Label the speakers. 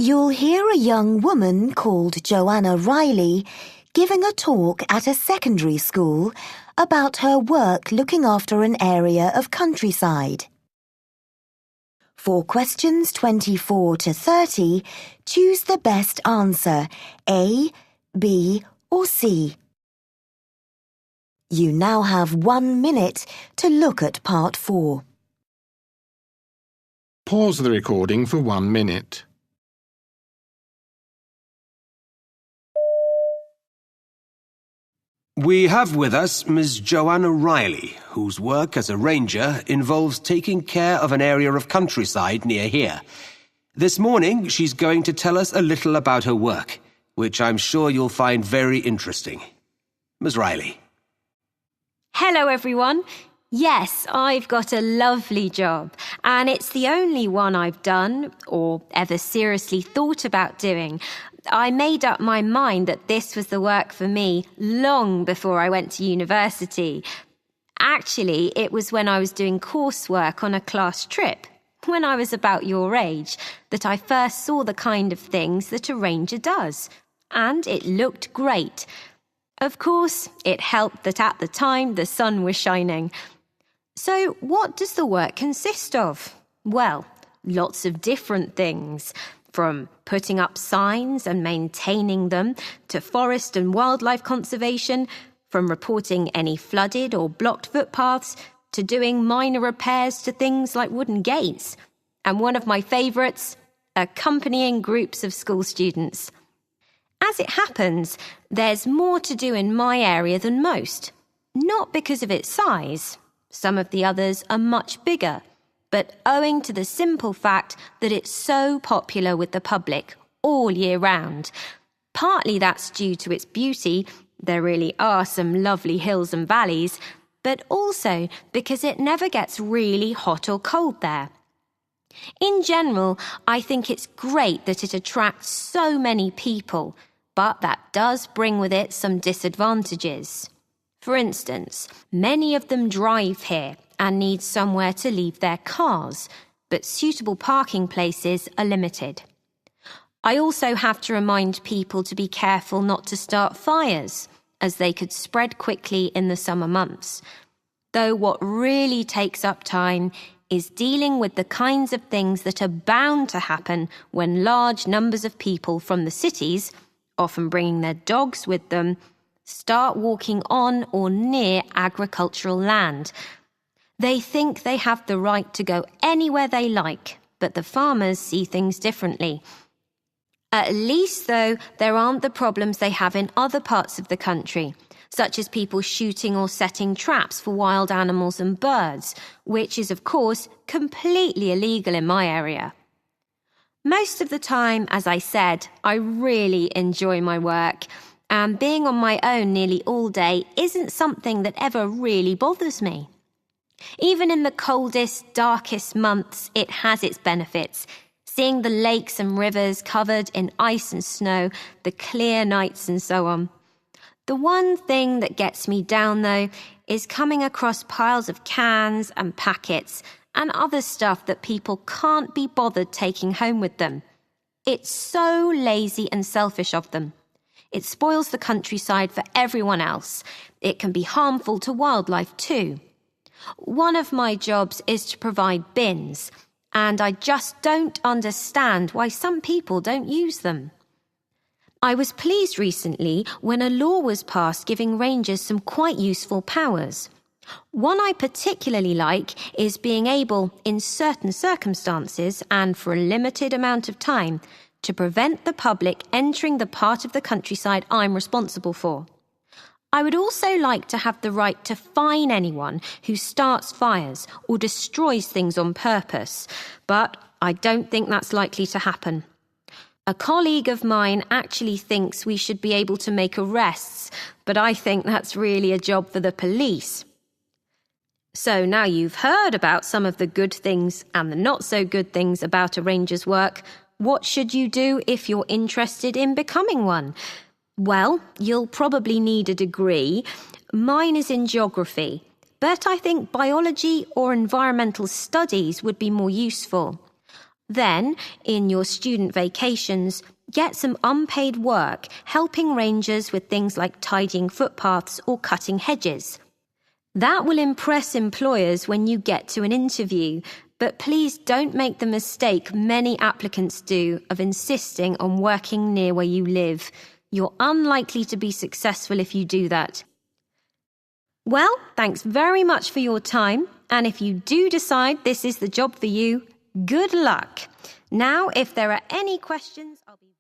Speaker 1: You'll hear a young woman called Joanna Riley giving a talk at a secondary school about her work looking after an area of countryside. For questions 24 to 30, choose the best answer, A, B, or C. You now have 1 minute to look at part 4.
Speaker 2: Pause the recording for 1 minute.
Speaker 3: We have with us Ms. Joanna Riley, whose work as a ranger involves taking care of an area of countryside near here. This morning, she's going to tell us a little about her work, which I'm sure you'll find very interesting. Ms. Riley.
Speaker 4: Hello, everyone. Yes, I've got a lovely job, and it's the only one I've done or ever seriously thought about doing. I made up my mind that this was the work for me long before I went to university. Actually, it was when I was doing coursework on a class trip, when I was about your age, that I first saw the kind of things that a ranger does. And it looked great. Of course, it helped that at the time the sun was shining. So what does the work consist of? Well, lots of different things. From putting up signs and maintaining them, to forest and wildlife conservation, from reporting any flooded or blocked footpaths, to doing minor repairs to things like wooden gates. And one of my favourites, accompanying groups of school students. As it happens, there's more to do in my area than most. Not because of its size. Some of the others are much bigger. But owing to the simple fact that it's so popular with the public all year round. Partly that's due to its beauty, there really are some lovely hills and valleys, but also because it never gets really hot or cold there. In general, I think it's great that it attracts so many people, but that does bring with it some disadvantages. For instance, many of them drive here and need somewhere to leave their cars, but suitable parking places are limited. I also have to remind people to be careful not to start fires, as they could spread quickly in the summer months. Though what really takes up time is dealing with the kinds of things that are bound to happen when large numbers of people from the cities, often bringing their dogs with them, start walking on or near agricultural land. They think they have the right to go anywhere they like, but the farmers see things differently. At least, though, there aren't the problems they have in other parts of the country, such as people shooting or setting traps for wild animals and birds, which is, of course, completely illegal in my area. Most of the time, as I said, I really enjoy my work, and being on my own nearly all day isn't something that ever really bothers me. Even in the coldest, darkest months, it has its benefits. Seeing the lakes and rivers covered in ice and snow, the clear nights and so on. The one thing that gets me down, though, is coming across piles of cans and packets and other stuff that people can't be bothered taking home with them. It's so lazy and selfish of them. It spoils the countryside for everyone else. It can be harmful to wildlife too. One of my jobs is to provide bins, and I just don't understand why some people don't use them. I was pleased recently when a law was passed giving rangers some quite useful powers. One I particularly like is being able, in certain circumstances and for a limited amount of time, to prevent the public entering the part of the countryside I'm responsible for. I would also like to have the right to fine anyone who starts fires or destroys things on purpose, but I don't think that's likely to happen. A colleague of mine actually thinks we should be able to make arrests, but I think that's really a job for the police. So now you've heard about some of the good things and the not so good things about a ranger's work, what should you do if you're interested in becoming one? Well, you'll probably need a degree. Mine is in geography, but I think biology or environmental studies would be more useful. Then, in your student vacations, get some unpaid work helping rangers with things like tidying footpaths or cutting hedges. That will impress employers when you get to an interview, but please don't make the mistake many applicants do of insisting on working near where you live. You're unlikely to be successful if you do that. Well, thanks very much for your time, and if you do decide this is the job for you, good luck. Now, if there are any questions, I'll be